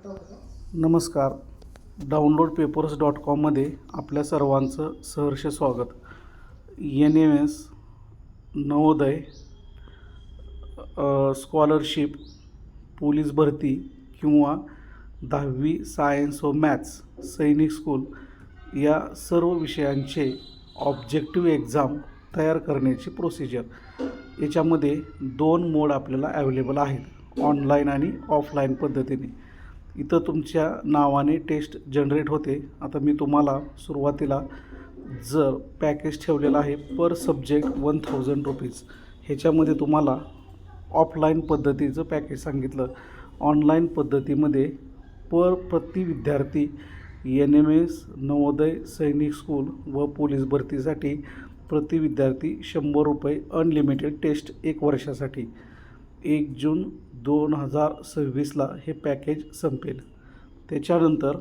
नमस्कार. downloadpapers.com मध्ये आपल्या सर्वांचं सहर्ष स्वागत. NMS नवोदय स्कॉलरशिप, पोलीस भरती किंवा 10वी सायन्स व मॅथ्स, सैनिक स्कूल या सर्व विषयांचे ऑब्जेक्टिव्ह एक्झाम तयार करण्याची प्रोसिजर. याच्यामध्ये 2 मोड आपल्याला अवेलेबल आहेत, ऑनलाईन आणि ऑफलाईन पद्धतीने. इथं तुमच्या नावाने टेस्ट जनरेट होते. आता मी तुम्हाला सुरुवातीला जर पॅकेज ठेवलेलं आहे पर सब्जेक्ट 1000 रुपीज, ह्याच्यामध्ये तुम्हाला ऑफलाईन पद्धतीचं पॅकेज सांगितलं. ऑनलाईन पद्धतीमध्ये प्रति विद्यार्थी NMS नवोदय सैनिक स्कूल व पोलीस भरतीसाठी प्रति विद्यार्थी 100 रुपये अनलिमिटेड टेस्ट 1 वर्षासाठी. 1 जून 2026ला हे पॅकेज संपेल. त्याच्यानंतर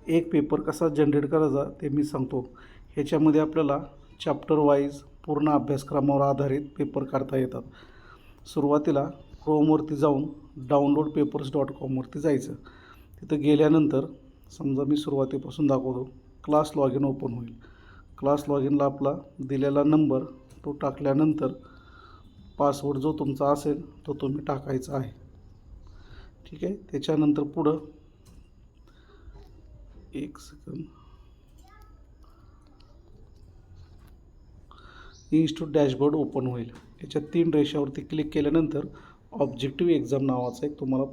एक पेपर कसा जनरेट करायचा ते मी सांगतो. ह्याच्यामध्ये आपल्याला चॅप्टर वाईज पूर्ण अभ्यासक्रमावर आधारित पेपर काढता येतात. सुरुवातीला क्रोमवरती जाऊन downloadpapers.com वरती जायचं. तिथं गेल्यानंतर समजा मी सुरुवातीपासून दाखवतो. क्लास लॉग इन ओपन होईल. क्लास लॉग इनला आपला दिलेला नंबर तो टाकल्यानंतर पासवर्ड जो तुमचा असेल तो तुम्ही टाकायचा आहे. ठीक आहे. त्याच्यानंतर पुढं एक सेकंद, इन्स्टिट्यूट डॅशबोर्ड ओपन होईल. याच्या 3 रेषावरती क्लिक केल्यानंतर ऑब्जेक्टिव्ह एक्झाम नावाचा एक तुम्हाला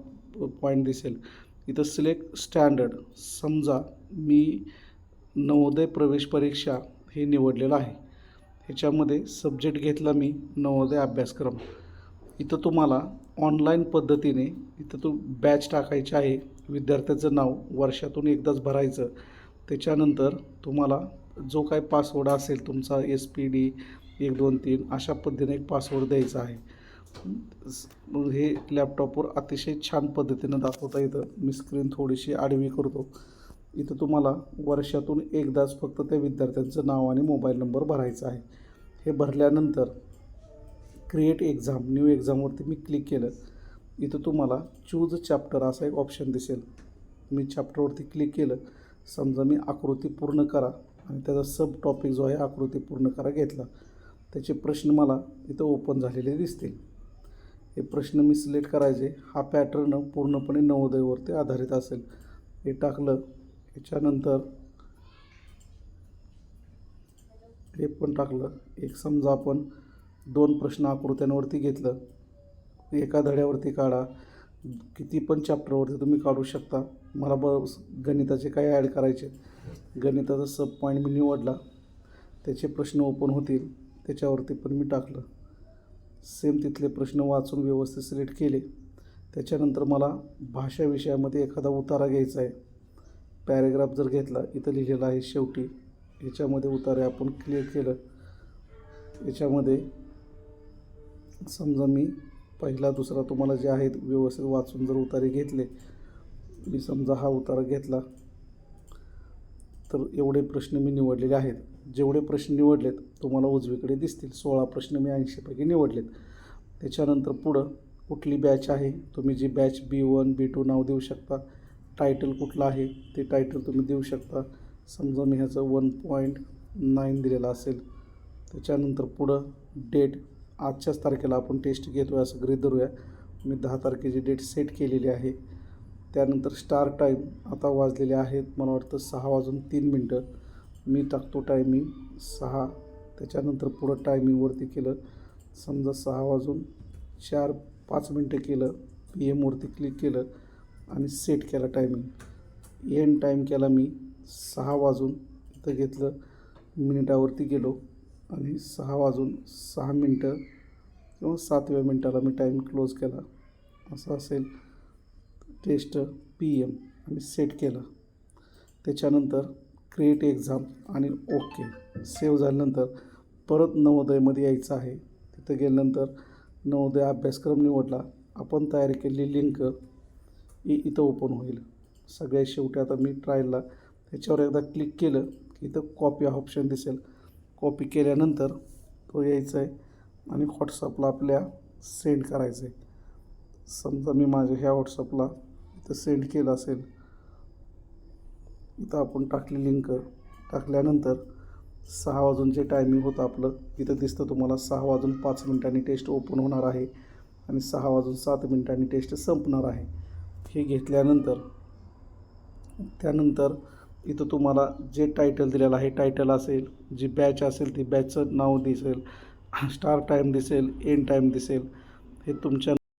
पॉईंट दिसेल. इथं सिलेक्ट स्टँडर्ड. समजा मी नवोदय प्रवेश परीक्षा हे निवडलेलं आहे. ह्याच्यामध्ये सब्जेक्ट घेतला मी नवोदय अभ्यासक्रम. इथं तुम्हाला ऑनलाईन पद्धतीने इथं तो बॅच टाकायची आहे. विद्यार्थ्याचं नाव वर्षातून एकदाच भरायचं. त्याच्यानंतर तुम्हाला जो काय पासवर्ड असेल तुमचा SPD 1 2 3 अशा पद्धतीने एक पासवर्ड द्यायचा आहे. हे लॅपटॉपवर अतिशय छान पद्धतीनं दाखवता येतं. मी स्क्रीन थोडीशी आडवी करतो. इथं तुम्हाला वर्षातून एकदाच फक्त त्या विद्यार्थ्यांचं नाव आणि मोबाईल नंबर भरायचा आहे. हे भरल्यानंतर क्रिएट एक्झाम, न्यू एक्झामवरती मी क्लिक केलं. इथं तुम्हाला चूज चॅप्टर असा एक ऑप्शन दिसेल. मी चॅप्टरवरती क्लिक केलं. समजा मी आकृती पूर्ण करा आणि त्याचा सब टॉपिक जो आहे आकृती पूर्ण करा घेतला. त्याचे प्रश्न मला इथं ओपन झालेले दिसतील. हे प्रश्न मी सिलेक्ट करायचे. हा पॅटर्न पूर्णपणे नवोदयवरती आधारित असेल. हे टाकलं. याच्यानंतर हे पण टाकलं. एक समजा आपण 2 प्रश्न आकृत्यांवरती घेतलं. एका धड्यावरती काढा. किती पण चॅप्टरवरती तुम्ही काढू शकता. मला गणिताचे काय ॲड करायचे, गणिताचा सब पॉईंट मी निवडला. त्याचे प्रश्न ओपन होतील. त्याच्यावरती पण मी टाकलं. सेम तिथले प्रश्न वाचून व्यवस्थित सिलेक्ट केले. त्याच्यानंतर मला भाषा विषयामध्ये एखादा उतारा घ्यायचा आहे. पॅरेग्राफ जर घेतला, इथं लिहिलेलं आहे शेवटी. याच्यामध्ये उतारे आपण क्लिक केलं. याच्यामध्ये समजा मी पहिला दुसरा तुम्हाला जे आहेत व्यवस्थित वाचून जर उतारे घेतले, मी समजा हा उतारा घेतला तर एवढे प्रश्न मी निवडलेले आहेत. जेवढे प्रश्न निवडलेत तुम्हाला उजवीकडे दिसतील. 16 प्रश्न मी 80 पैकी निवडलेत. त्याच्यानंतर पुढं कुठली बॅच आहे, तुम्ही जी बॅच B1 B2 नाव देऊ शकता. टायटल कुठलं आहे ते टायटल तुम्ही देऊ शकता. समजा मी ह्याचं 1.9 दिलेलं असेल. त्याच्यानंतर पुढं डेट, आजच्याच तारखेला आपण टेस्ट घेतो आहे असं गृहीत धरूया. मी 10 तारखेची डेट सेट केलेली आहे. त्यानंतर स्टार टाईम आता वाजलेले आहेत मला वाटतं 6:03. मी टाकतो टायमिंग 6. त्याच्यानंतर पुढं टायमिंगवरती केलं. समजा 6:04-5 केलं. PM वरती क्लिक केलं आणि सेट केला टायमिंग. एंड टाईम केला मी 6 वाजून इथं घेतलं. मिनिटावरती गेलो आणि 6:06 किंवा 7व्या मिनिटाला मी टाईम क्लोज केला. असं असेल. टेस्ट PM आणि सेट केलं. त्याच्यानंतर क्रिएट एक्झाम आणि ओके. सेव्ह झाल्यानंतर परत नवोदयमध्ये यायचं आहे. तिथं गेल्यानंतर नवोदय अभ्यासक्रम निवडला. आपण तयार केलेली लिंक इथं ओपन होईल. सगळ्यात शेवटी आता मी ट्रायलला त्याच्यावर एकदा क्लिक केलं की इथं कॉपी हा ऑप्शन दिसेल. कॉपी केल्यानंतर तो यायचा आहे आणि व्हॉट्सअपला आपल्या सेंड करायचं आहे. समजा मी माझ्या ह्या व्हॉट्सअपला इथं सेंड केलं असेल. इथं आपण टाकली लिंक. टाकल्यानंतर 6 वाजूनचे टायमिंग होतं आपलं. इथं दिसतं तुम्हाला 6 वाजून 5 मिनिटांनी टेस्ट ओपन होणार आहे आणि 6 वाजून 7 मिनिटांनी टेस्ट संपणार आहे. हे घेतल्यानंतर त्यानंतर इथं तुम्हाला जे टायटल दिलेलं आहे टायटल असेल, जी बॅच असेल ती बॅचचं नाव दिसेल, स्टार्ट टाईम दिसेल, एंड टाईम दिसेल. हे तुमच्या